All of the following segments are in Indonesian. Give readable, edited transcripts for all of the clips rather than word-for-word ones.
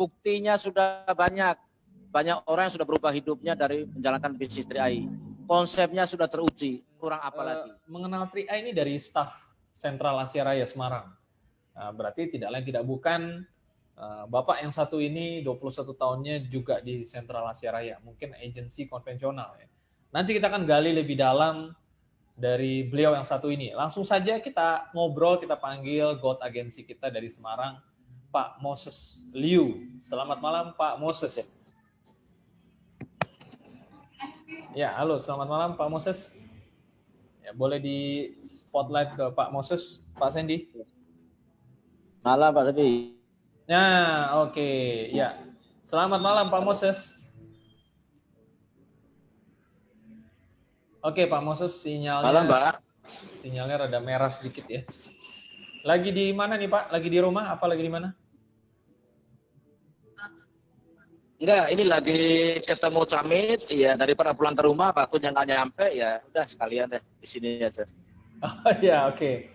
buktinya sudah banyak. Banyak orang yang sudah berubah hidupnya dari menjalankan bisnis 3i. Konsepnya sudah teruji, kurang apa lagi? Mengenal 3i ini dari staf Sentral Asia Raya Semarang. Berarti tidak lain tidak bukan Bapak yang satu ini 21 tahunnya juga di Sentral Asia Raya, mungkin agensi konvensional ya. Nanti kita akan gali lebih dalam dari beliau yang satu ini. Langsung saja kita ngobrol, kita panggil God agensi kita dari Semarang, Pak Moses Liu. Selamat malam Pak Moses. Ya, halo, selamat malam Pak Moses. Ya, boleh di spotlight ke Pak Moses, Pak Sandy. Malam Pak Sandy. Ya, oke. Ya, selamat malam Pak Moses. Oke Pak Moses, sinyalnya. Malam Pak. Sinyalnya rada merah sedikit ya. Lagi di mana nih Pak? Lagi di rumah? Apa lagi di mana? Enggak, ini lagi ketemu Camit, ya daripada pulang ke rumah, waktunya nggak nyampe, ya udah sekalian deh di sini aja. Oh ya, oke.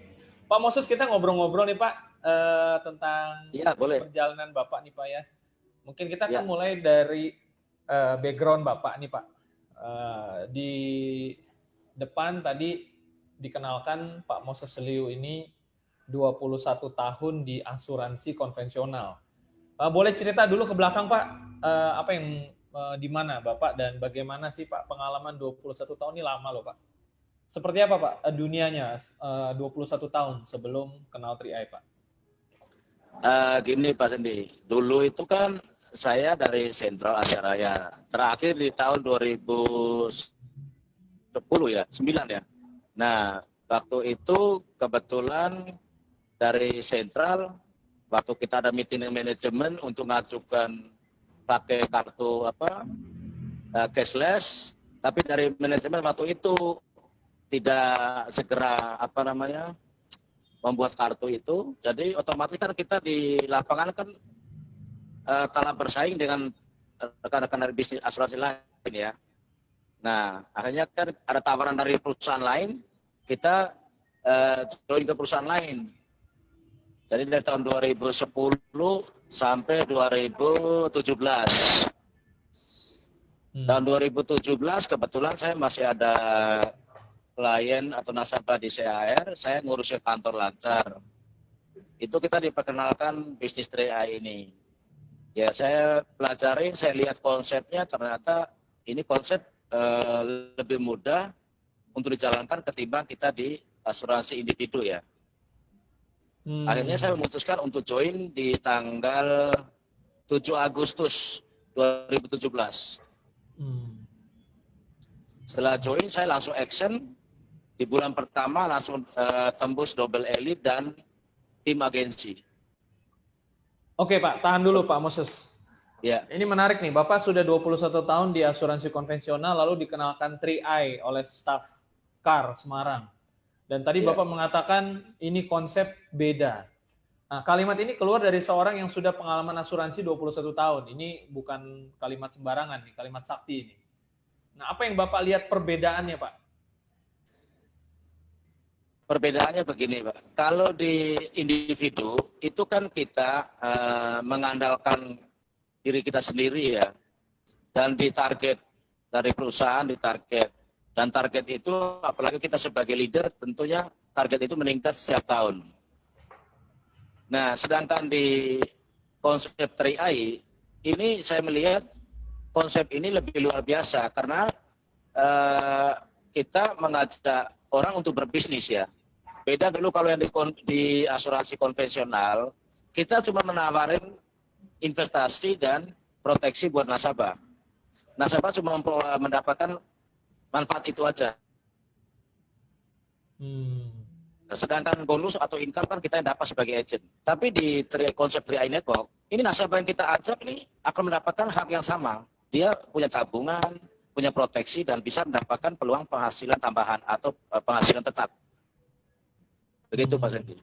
Pak Moses, kita ngobrol-ngobrol nih Pak tentang ya, boleh. perjalanan Bapak nih Pak ya. Mungkin kita akan mulai dari background Bapak nih Pak. Di depan tadi dikenalkan Pak Moses Liu ini 21 tahun di asuransi konvensional. Boleh cerita dulu ke belakang Pak, apa yang di mana Bapak dan bagaimana sih Pak pengalaman 21 tahun ini lama loh Pak. Seperti apa Pak dunianya 21 tahun sebelum kenal 3i Pak? Gini Pak Sandy, dulu itu kan saya dari Sentral Asia Raya, terakhir di tahun 2010 ya, 9 ya. Nah, waktu itu kebetulan dari Sentral, waktu kita ada meeting manajemen untuk mengajukan pakai kartu cashless, tapi dari manajemen waktu itu tidak segera membuat kartu itu, jadi otomatis kan kita di lapangan kan kalah bersaing dengan rekan-rekan dari bisnis asuransi lain ya. Nah, akhirnya kan ada tawaran dari perusahaan lain, kita join ke perusahaan lain. Jadi dari tahun 2010 sampai 2017. Tahun 2017 kebetulan saya masih ada klien atau nasabah di CAR, saya ngurus ke kantor lancar. Itu kita diperkenalkan bisnis 3i ini. Ya saya pelajari, saya lihat konsepnya, ternyata ini konsep lebih mudah untuk dijalankan ketimbang kita di asuransi individu ya. Akhirnya saya memutuskan untuk join di tanggal 7 Agustus 2017. Setelah join saya langsung action, di bulan pertama langsung tembus double elite dan tim agensi. Oke Pak, tahan dulu Pak Moses. Ya. Ini menarik nih, Bapak sudah 21 tahun di asuransi konvensional, lalu dikenalkan 3i oleh staf KAR Semarang. Dan tadi Bapak mengatakan ini konsep beda. Nah, kalimat ini keluar dari seorang yang sudah pengalaman asuransi 21 tahun. Ini bukan kalimat sembarangan, nih, kalimat sakti ini. Nah, apa yang Bapak lihat perbedaannya, Pak? Perbedaannya begini, Pak. Kalau di individu, itu kan kita mengandalkan diri kita sendiri ya. Dan ditarget dari perusahaan, ditarget. Dan target itu, apalagi kita sebagai leader, tentunya target itu meningkat setiap tahun. Nah, sedangkan di konsep 3i, ini saya melihat konsep ini lebih luar biasa, karena kita mengajak orang untuk berbisnis ya. Beda dulu kalau yang di asuransi konvensional, kita cuma menawarin investasi dan proteksi buat nasabah. Nasabah cuma mendapatkan manfaat itu aja. Sedangkan bonus atau income kan kita yang dapat sebagai agent. Tapi di konsep 3i Network, ini nasabah yang kita ajak ini akan mendapatkan hak yang sama. Dia punya tabungan, punya proteksi, dan bisa mendapatkan peluang penghasilan tambahan atau penghasilan tetap. Begitu Pak Sandy.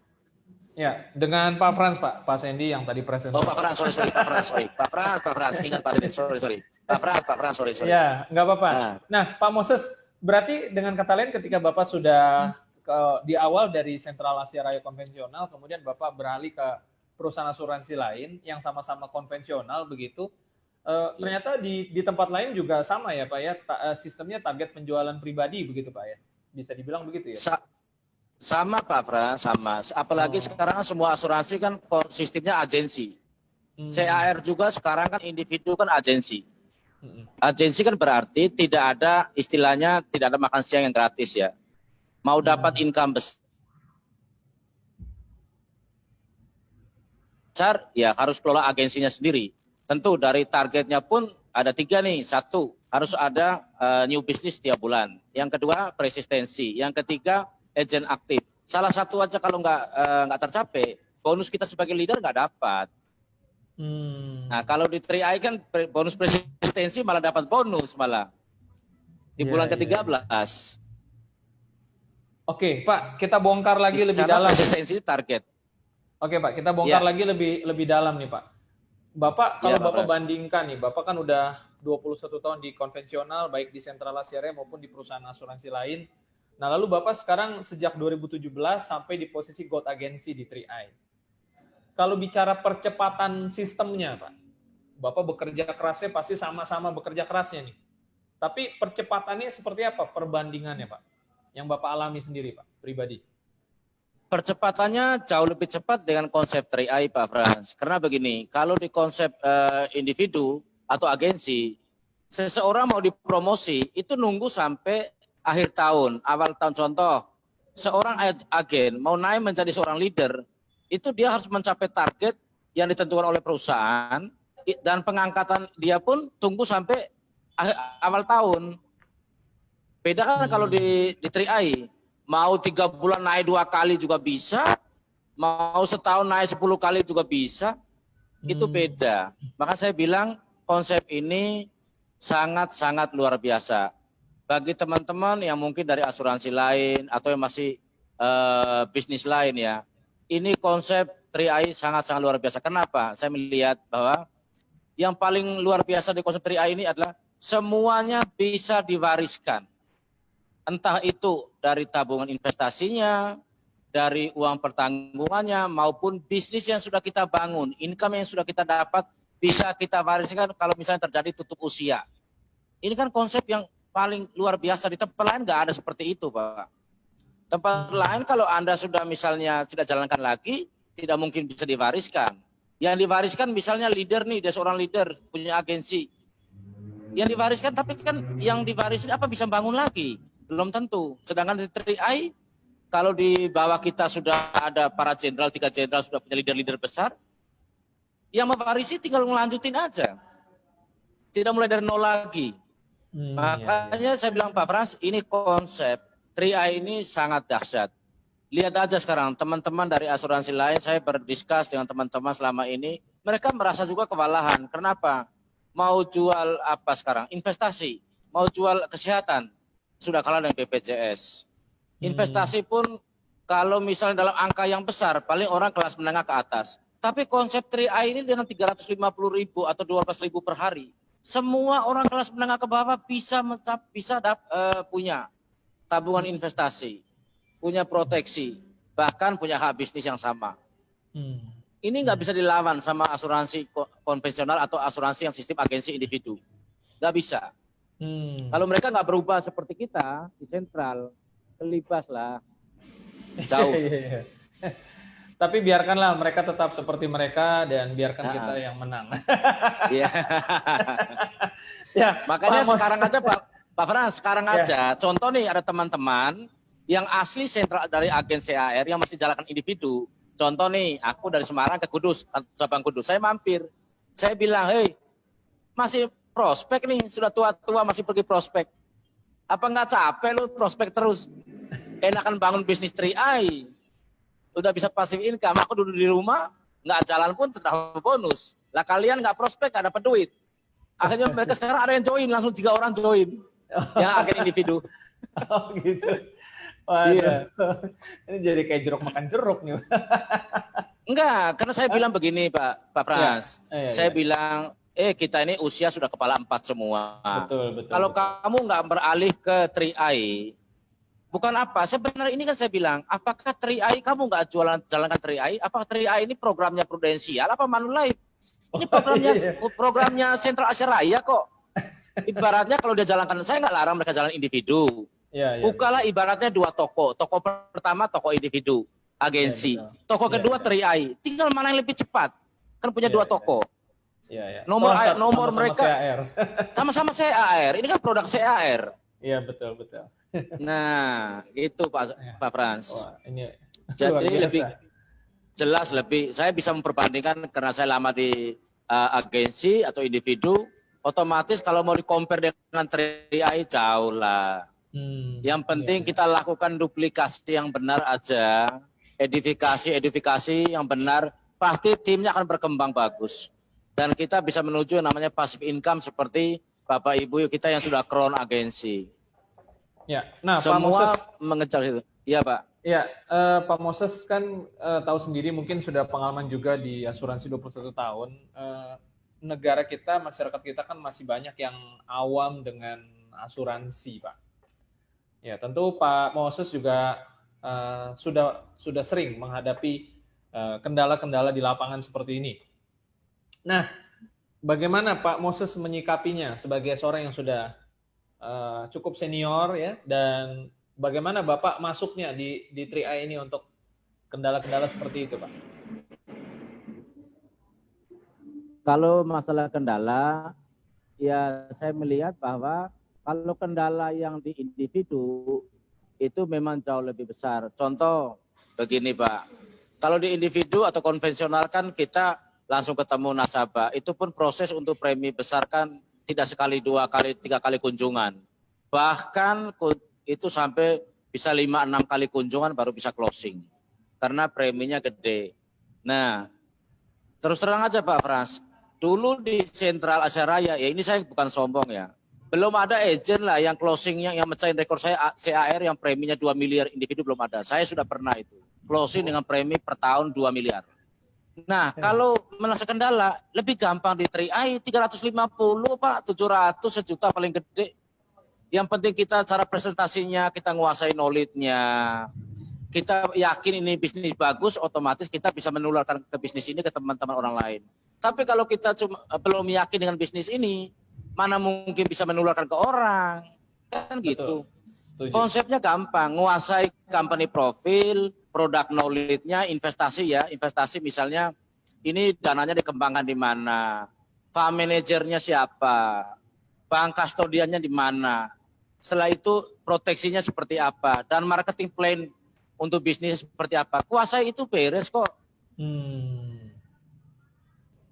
Ya, dengan Pak Frans, Pak Sandy yang tadi presentasi. Oh Pak Frans, sorry Pak Frans, sorry. Pak Frans, ingat Pak Sandy, sorry. Pak Frans, sorry. Ya, nggak apa-apa. Nah, Pak Moses, berarti dengan kata lain ketika Bapak sudah di awal dari Sentral Asia Raya konvensional, kemudian Bapak beralih ke perusahaan asuransi lain yang sama-sama konvensional begitu. Ternyata di tempat lain juga sama ya Pak ya, sistemnya target penjualan pribadi begitu Pak ya, bisa dibilang begitu ya? Sama Pak Frans, sama. Apalagi sekarang semua asuransi kan sistemnya agensi. CAR juga sekarang kan individu kan agensi. Agensi kan berarti tidak ada istilahnya, tidak ada makan siang yang gratis ya. Mau dapat income besar, ya harus kelola agensinya sendiri. Tentu dari targetnya pun ada 3 nih. 1, harus ada new business setiap bulan. Yang kedua, persistensi. Yang ketiga, agent aktif. Salah satu aja kalau nggak tercapai, bonus kita sebagai leader nggak dapat. Nah, kalau di 3i kan bonus persistensi malah dapat bonus malah di bulan ke-13. Oke, Pak, kita bongkar lagi lebih dalam. Persistensi target. Oke, Pak, kita bongkar lagi lebih dalam nih, Pak. Bapak, kalau Bapak bandingkan nih, Bapak kan udah 21 tahun di konvensional, baik di Sentral Asiaria maupun di perusahaan asuransi lain. Nah, lalu Bapak sekarang sejak 2017 sampai di posisi Gold Agency di 3i. Kalau bicara percepatan sistemnya, Pak, Bapak bekerja kerasnya pasti sama-sama bekerja kerasnya nih. Tapi percepatannya seperti apa perbandingannya, Pak? Yang Bapak alami sendiri, Pak, pribadi. Percepatannya jauh lebih cepat dengan konsep 3i, Pak Frans. Karena begini, kalau di konsep individu atau agensi, seseorang mau dipromosi, itu nunggu sampai akhir tahun, awal tahun. Contoh, seorang agen mau naik menjadi seorang leader, itu dia harus mencapai target yang ditentukan oleh perusahaan, dan pengangkatan dia pun tunggu sampai awal tahun. Beda kan kalau di 3i, mau 3 bulan naik 2 kali juga bisa, mau setahun naik 10 kali juga bisa, itu beda. Maka saya bilang konsep ini sangat-sangat luar biasa. Bagi teman-teman yang mungkin dari asuransi lain atau yang masih bisnis lain ya, ini konsep 3i sangat-sangat luar biasa. Kenapa? Saya melihat bahwa yang paling luar biasa di konsep 3i ini adalah semuanya bisa diwariskan. Entah itu dari tabungan investasinya, dari uang pertanggungannya, maupun bisnis yang sudah kita bangun, income yang sudah kita dapat, bisa kita wariskan kalau misalnya terjadi tutup usia. Ini kan konsep yang paling luar biasa. Di tempat lain nggak ada seperti itu, Pak. Tempat lain kalau Anda sudah misalnya tidak jalankan lagi, tidak mungkin bisa diwariskan. Yang diwariskan misalnya leader nih, dia seorang leader, punya agensi. Yang diwariskan, tapi kan yang diwariskan apa bisa bangun lagi? Belum tentu. Sedangkan di 3i, kalau di bawah kita sudah ada para jenderal, 3 jenderal sudah punya leader-leader besar, yang mewarisi tinggal melanjutin aja. Tidak mulai dari nol lagi. Makanya saya bilang Pak Frans, ini konsep 3i ini sangat dahsyat. Lihat aja sekarang teman-teman dari asuransi lain, saya berdiskus dengan teman-teman selama ini, mereka merasa juga kewalahan. Kenapa? Mau jual apa sekarang? Investasi, mau jual kesehatan, sudah kalah dengan BPJS. Investasi pun kalau misalnya dalam angka yang besar, paling orang kelas menengah ke atas. Tapi konsep 3i ini dengan 350.000 atau 12.000 per hari, semua orang kelas menengah ke bawah bisa punya tabungan investasi, punya proteksi, bahkan punya hak bisnis yang sama. Ini nggak bisa dilawan sama asuransi konvensional atau asuransi yang sistem agensi individu. Nggak bisa. Kalau mereka nggak berubah seperti kita di sentral, kelibas lah, jauh. Tapi biarkanlah mereka tetap seperti mereka dan biarkan kita yang menang. Iya. Ya, makanya sekarang aja Pak Frans, sekarang aja. Contoh nih ada teman-teman yang asli sentral dari agen CAR yang masih jalankan individu. Contoh nih, aku dari Semarang ke Kudus, cabang Kudus. Saya mampir, saya bilang, hei, masih prospek nih, sudah tua-tua masih pergi prospek. Apa nggak capek lu prospek terus? Enakan bangun bisnis 3i. Udah bisa pasif income, aku duduk di rumah, nggak jalan pun terdapat bonus. Lah kalian nggak prospek, nggak dapat duit. Akhirnya mereka sekarang ada yang join, langsung 3 orang join. Yang agen individu. Oh gitu. Waduh. Iya. Ini jadi kayak jeruk makan jeruk nih. Enggak, karena saya bilang begini Pak Frans. Saya bilang, kita ini usia sudah kepala 4 semua. Betul. Kalau kamu nggak beralih ke 3i, Bukan apa, sebenarnya ini kan saya bilang, apakah 3i kamu nggak jalankan 3i? Apakah 3i ini programnya Prudensial apa Manulife? Ini programnya Sentral Asia Raya kok. Ibaratnya kalau dia jalankan, saya nggak larang mereka jalan individu. Bukalah ibaratnya 2 toko. Toko pertama toko individu, agensi. Toko kedua 3i. Tinggal mana yang lebih cepat? Kan punya 2 toko. Nomor mereka sama-sama CAR. Ini kan produk CAR. Iya, betul. Nah, itu Pak Frans. Wah, ini jadi lebih jelas, saya bisa memperbandingkan karena saya lama di agensi atau individu, otomatis kalau mau di-compare dengan 3i jauh lah. Yang penting kita lakukan duplikasi yang benar aja, edifikasi yang benar, pasti timnya akan berkembang bagus. Dan kita bisa menuju yang namanya passive income seperti Bapak Ibu kita yang sudah crown agensi. Ya, nah semua Pak Moses mengejar itu. Iya Pak. Ya, Pak Moses kan tahu sendiri mungkin sudah pengalaman juga di asuransi 21 tahun. Negara kita, masyarakat kita kan masih banyak yang awam dengan asuransi, Pak. Ya, tentu Pak Moses juga sudah sering menghadapi kendala-kendala di lapangan seperti ini. Nah, bagaimana Pak Moses menyikapinya sebagai seorang yang sudah cukup senior ya, dan bagaimana Bapak masuknya di 3i ini untuk kendala-kendala seperti itu, Pak? Kalau masalah kendala, ya saya melihat bahwa kalau kendala yang di individu itu memang jauh lebih besar. Contoh begini Pak, kalau di individu atau konvensional kan kita langsung ketemu nasabah, itu pun proses untuk premi besar kan tidak sekali, 2 kali, 3 kali kunjungan. Bahkan itu sampai bisa 5-6 kali kunjungan baru bisa closing. Karena preminya gede. Nah, terus terang aja Pak Frans, dulu di Sentral Asia Raya, ya ini saya bukan sombong ya, belum ada agent lah yang closingnya, yang mecahin rekor saya CAR yang preminya 2 miliar individu belum ada. Saya sudah pernah itu, closing dengan premi per tahun 2 miliar. Nah, kalau merasa kendala, lebih gampang di 3i, 350 Pak, 700, sejuta paling gede. Yang penting kita cara presentasinya, kita nguasai knowledge-nya. Kita yakin ini bisnis bagus, otomatis kita bisa menularkan ke bisnis ini ke teman-teman orang lain. Tapi kalau kita belum yakin dengan bisnis ini, mana mungkin bisa menularkan ke orang. Kan gitu. Setuju. Konsepnya gampang, nguasai company profil, produk knowledge-nya, investasi ya, investasi misalnya ini dananya dikembangkan di mana, fund manajernya siapa, bank kustodiannya di mana, setelah itu proteksinya seperti apa, dan marketing plan untuk bisnis seperti apa, kuasai itu beres kok.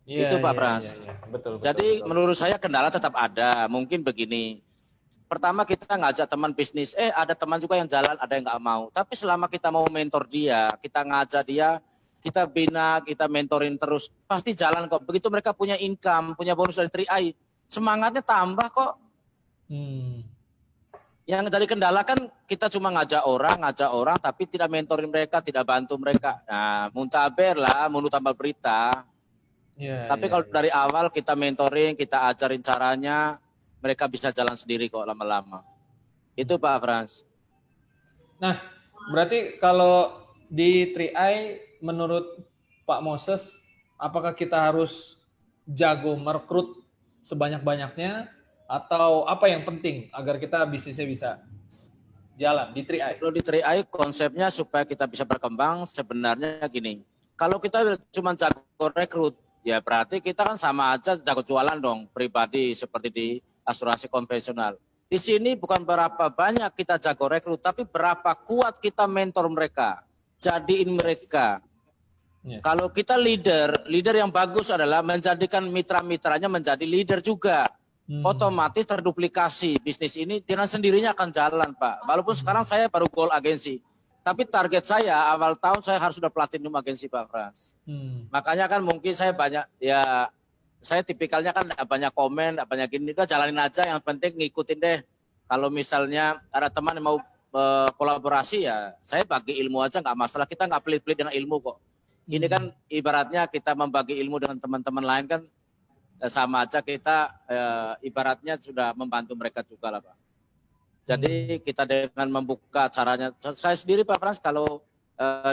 Itu Pak Pras. Betul. Jadi menurut saya kendala tetap ada, mungkin begini. Pertama kita ngajak teman bisnis, ada teman juga yang jalan, ada yang nggak mau. Tapi selama kita mau mentor dia, kita ngajak dia, kita bina, kita mentorin terus, pasti jalan kok. Begitu mereka punya income, punya bonus dari 3i, semangatnya tambah kok. Yang dari kendala kan kita cuma ngajak orang, tapi tidak mentorin mereka, tidak bantu mereka. Nah, muntaber lah, menurut tambah berita. Tapi kalau dari awal kita mentoring, kita ajarin caranya, mereka bisa jalan sendiri kok lama-lama. Itu Pak Frans. Nah, berarti kalau di 3i menurut Pak Moses, apakah kita harus jago merekrut sebanyak-banyaknya atau apa yang penting agar kita bisnisnya bisa jalan di 3i? Kalau di 3i konsepnya supaya kita bisa berkembang sebenarnya gini. Kalau kita cuma jago rekrut, ya berarti kita kan sama aja jago jualan dong pribadi seperti di asuransi konvensional. Di sini bukan berapa banyak kita jago rekrut, tapi berapa kuat kita mentor mereka, jadiin mereka. Kalau kita leader yang bagus adalah menjadikan mitra-mitranya menjadi leader juga. Otomatis terduplikasi bisnis ini dengan sendirinya akan jalan Pak. Walaupun sekarang saya baru gold agensi, tapi target saya awal tahun saya harus sudah platinum agensi Pak Frans. Makanya kan mungkin saya banyak ya. Saya tipikalnya kan banyak komen, banyak gini, udah jalanin aja, yang penting ngikutin deh. Kalau misalnya ada teman yang mau kolaborasi ya, saya bagi ilmu aja nggak masalah, kita nggak pelit-pelit dengan ilmu kok. Ini kan ibaratnya kita membagi ilmu dengan teman-teman lain kan sama aja kita ibaratnya sudah membantu mereka juga lah Pak. Jadi kita dengan membuka caranya, saya sendiri Pak Frans kalau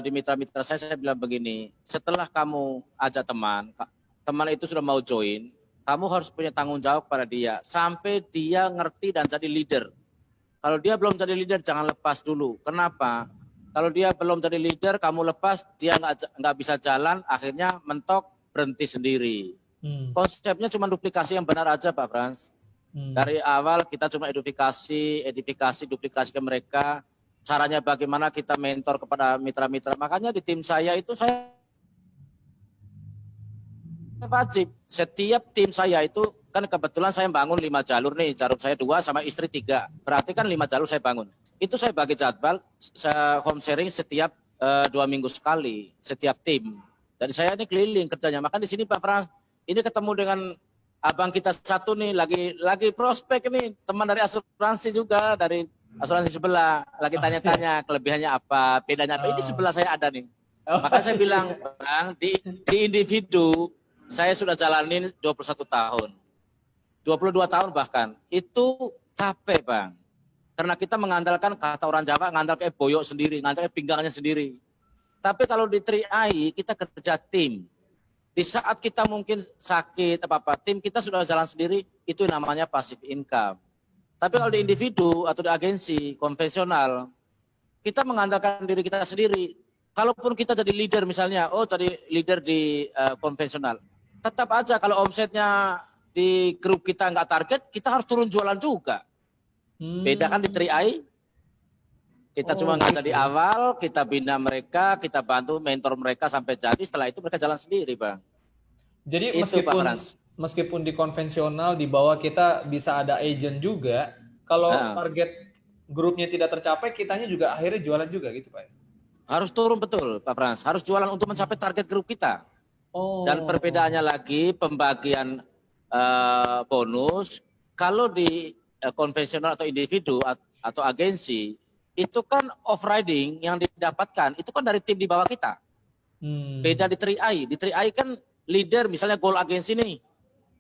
di mitra-mitra saya bilang begini, setelah kamu ajak teman, teman itu sudah mau join, kamu harus punya tanggung jawab pada dia sampai dia ngerti dan jadi leader. Kalau dia belum jadi leader, jangan lepas dulu. Kenapa? Kalau dia belum jadi leader, kamu lepas, dia nggak bisa jalan, akhirnya mentok, berhenti sendiri. Konsepnya cuma duplikasi yang benar aja Pak Frans. Dari awal kita cuma edifikasi, duplikasi ke mereka. Caranya bagaimana kita mentor kepada mitra-mitra. Makanya di tim saya itu saya wajib. Setiap tim saya itu kan kebetulan saya bangun 5 jalur nih. Jalur saya 2 sama istri 3. Berarti kan 5 jalur saya bangun. Itu saya bagi jadwal home sharing setiap 2 minggu sekali. Setiap tim. Jadi saya ini keliling kerjanya. Maka di sini Pak Frans, ini ketemu dengan abang kita satu nih, lagi prospek nih, teman dari asuransi juga, dari asuransi sebelah, lagi tanya-tanya kelebihannya apa, bedanya apa. Ini sebelah saya ada nih. Maka saya bilang, Bang, di individu, saya sudah jalanin 21 tahun. 22 tahun bahkan. Itu capek, Bang. Karena kita mengandalkan, kata orang Jawa, ngandalkan boyok sendiri, ngandalkan pinggangnya sendiri. Tapi kalau di 3i, kita kerja tim. Di saat kita mungkin sakit apa-apa, tim kita sudah jalan sendiri, itu namanya passive income. Tapi kalau di individu atau di agensi konvensional, kita mengandalkan diri kita sendiri. Kalaupun kita jadi leader misalnya, jadi leader di konvensional, tetap aja kalau omsetnya di grup kita nggak target, kita harus turun jualan juga. Beda kan di 3i, kita cuma ngajak di awal, kita bina mereka, kita bantu mentor mereka sampai jadi, setelah itu mereka jalan sendiri, Bang. Jadi meskipun di konvensional di bawah kita bisa ada agent juga, kalau target grupnya tidak tercapai, kitanya juga akhirnya jualan juga gitu Pak? Harus turun betul Pak Frans, harus jualan untuk mencapai target grup kita. Dan perbedaannya lagi pembagian bonus, kalau di konvensional atau individu atau agensi, itu kan off-riding yang didapatkan, itu kan dari tim di bawah kita. Beda di 3i. Di 3i kan leader, misalnya Gold Agency nih,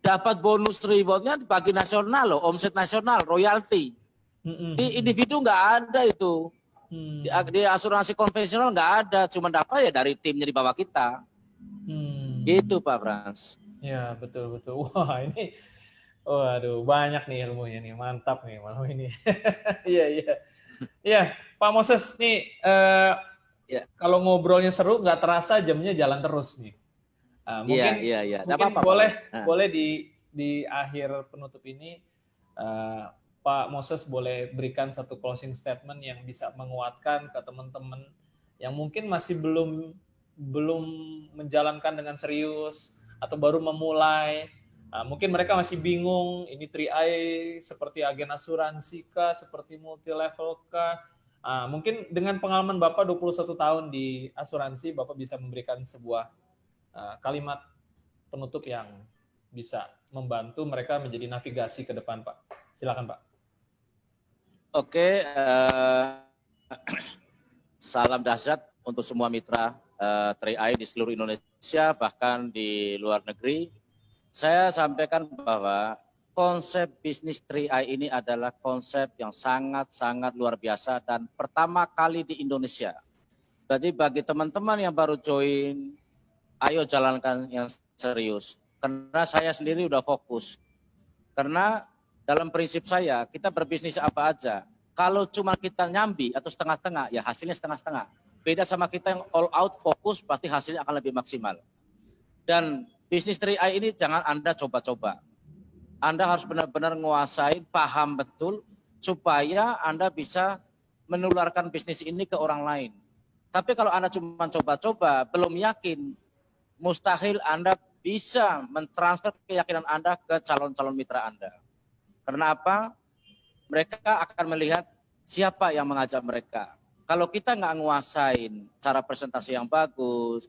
dapat bonus rewardnya bagi nasional loh, omset nasional, royalti. Di individu nggak ada itu. Di asuransi konvensional nggak ada, cuma dapat ya dari timnya di bawah kita. Gitu Pak Frans. Ya betul-betul. Wah ini, waduh banyak nih ilmunya nih, mantap nih malam ini. Iya. Iya, Pak Moses nih, kalau ngobrolnya seru, nggak terasa jamnya jalan terus nih. Mungkin boleh di akhir penutup ini, Pak Moses boleh berikan satu closing statement yang bisa menguatkan ke teman-teman yang mungkin masih belum menjalankan dengan serius atau baru memulai. Mungkin mereka masih bingung, ini 3i seperti agen asuransi kah, seperti multi level kah. Mungkin dengan pengalaman Bapak 21 tahun di asuransi, Bapak bisa memberikan sebuah kalimat penutup yang bisa membantu mereka menjadi navigasi ke depan, Pak. Silakan, Pak. Oke, salam dahsyat untuk semua mitra 3i di seluruh Indonesia, bahkan di luar negeri. Saya sampaikan bahwa konsep bisnis 3i ini adalah konsep yang sangat-sangat luar biasa dan pertama kali di Indonesia. Jadi bagi teman-teman yang baru join, ayo jalankan yang serius. Karena saya sendiri udah fokus. Karena dalam prinsip saya, kita berbisnis apa aja. Kalau cuma kita nyambi atau setengah-setengah, ya hasilnya setengah-setengah. Beda sama kita yang all out fokus, pasti hasilnya akan lebih maksimal. Dan bisnis 3i ini jangan Anda coba-coba. Anda harus benar-benar menguasai, paham betul, supaya Anda bisa menularkan bisnis ini ke orang lain. Tapi kalau Anda cuma coba-coba, belum yakin, mustahil Anda bisa mentransfer keyakinan Anda ke calon-calon mitra Anda. Karena apa? Mereka akan melihat siapa yang mengajak mereka. Kalau kita nggak nguasain cara presentasi yang bagus,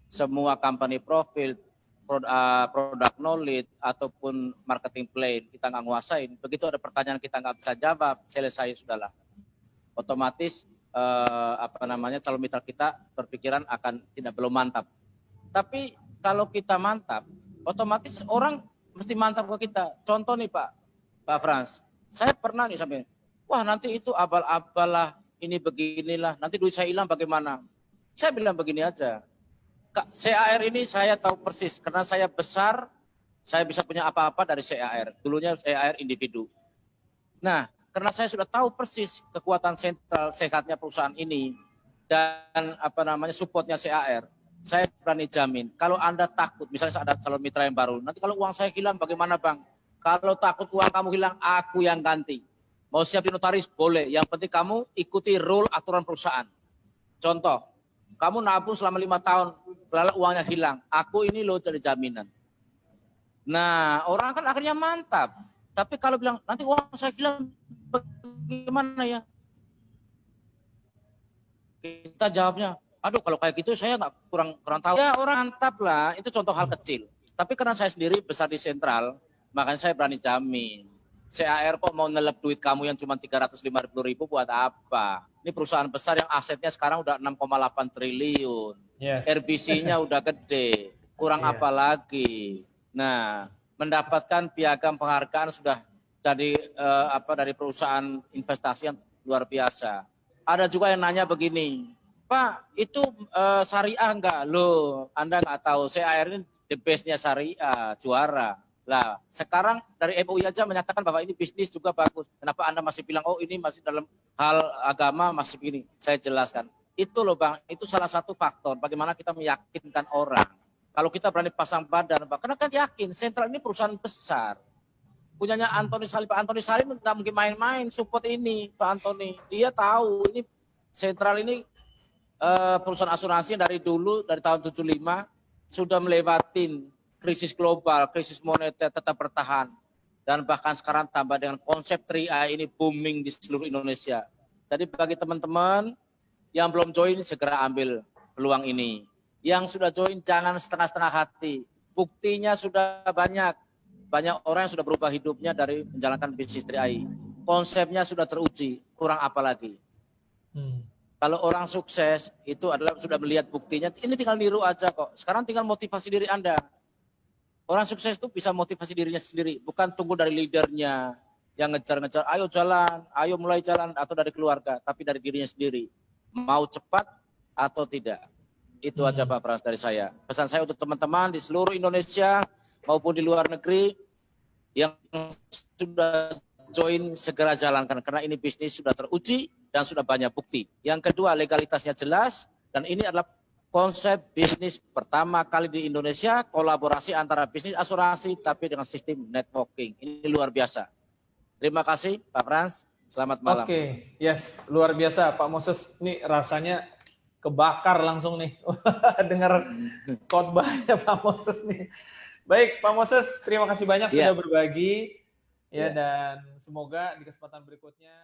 semua company profile, product knowledge, ataupun marketing plan, kita nggak nguasain, begitu ada pertanyaan kita nggak bisa jawab, selesai sudahlah. Otomatis calon mitra kita berpikiran akan belum mantap. Tapi kalau kita mantap, otomatis orang mesti mantap ke kita. Contoh nih Pak Frans, saya pernah nih sampai Wah nanti itu abal-abal lah, ini beginilah, nanti duit saya hilang bagaimana? Saya bilang begini aja, CAR ini saya tahu persis, karena saya besar, saya bisa punya apa-apa dari CAR. Dulunya CAR individu. Nah, karena saya sudah tahu persis kekuatan sentral sehatnya perusahaan ini, dan supportnya CAR, saya berani jamin, kalau Anda takut, misalnya ada calon mitra yang baru, nanti kalau uang saya hilang bagaimana Bang? Kalau takut uang kamu hilang, aku yang ganti. Mau siap di notaris? Boleh. Yang penting kamu ikuti rule aturan perusahaan. Contoh, kamu nabung selama 5 tahun, lalu uangnya hilang. Aku ini loh jadi jaminan. Nah, orang kan akhirnya mantap. Tapi kalau bilang, nanti uang saya hilang, bagaimana ya? Kita jawabnya, aduh kalau kayak gitu saya nggak kurang tahu. Ya orang mantap lah, itu contoh hal kecil. Tapi karena saya sendiri besar di sentral, makanya saya berani jamin. CAR kok mau nelep duit kamu yang cuma 350.000 buat apa? Ini perusahaan besar yang asetnya sekarang udah 6,8 triliun. Yes. RBC-nya udah gede, kurang apa lagi? Nah, mendapatkan piagam penghargaan sudah jadi dari perusahaan investasi yang luar biasa. Ada juga yang nanya begini, Pak, itu syariah enggak? Loh, Anda nggak tahu, CAR ini the best-nya syariah, juara. Lah, sekarang dari MUI aja menyatakan bahwa ini bisnis juga bagus. Kenapa Anda masih bilang, oh ini masih dalam hal agama, masih begini? Saya jelaskan. Itu loh Bang, itu salah satu faktor bagaimana kita meyakinkan orang. Kalau kita berani pasang badan, Bang, karena kan yakin, sentral ini perusahaan besar. Punyanya Antoni Salim, Pak Antoni Salim nggak mungkin main-main support ini, Pak Antoni. Dia tahu, ini sentral ini perusahaan asuransi dari dulu, dari tahun 75, sudah melewatin krisis global, krisis moneter tetap bertahan. Dan bahkan sekarang tambah dengan konsep 3i ini booming di seluruh Indonesia. Jadi bagi teman-teman yang belum join, segera ambil peluang ini. Yang sudah join, jangan setengah-setengah hati. Buktinya sudah banyak. Banyak orang yang sudah berubah hidupnya dari menjalankan bisnis 3i. Konsepnya sudah teruji, kurang apa lagi. Kalau orang sukses, itu adalah sudah melihat buktinya, ini tinggal niru aja kok. Sekarang tinggal motivasi diri Anda. Orang sukses itu bisa motivasi dirinya sendiri, bukan tunggu dari leadernya yang ngejar-ngejar, ayo jalan, ayo mulai jalan, atau dari keluarga, tapi dari dirinya sendiri. Mau cepat atau tidak. Itu aja Pak Pras dari saya. Pesan saya untuk teman-teman di seluruh Indonesia maupun di luar negeri yang sudah join segera jalankan, karena ini bisnis sudah teruji dan sudah banyak bukti. Yang kedua, legalitasnya jelas, dan ini adalah konsep bisnis pertama kali di Indonesia, kolaborasi antara bisnis asuransi tapi dengan sistem networking. Ini luar biasa. Terima kasih Pak Frans, selamat malam. Oke, yes, luar biasa Pak Moses. Ini rasanya kebakar langsung nih dengar khotbahnya Pak Moses nih. Baik Pak Moses, terima kasih banyak sudah berbagi ya, dan semoga di kesempatan berikutnya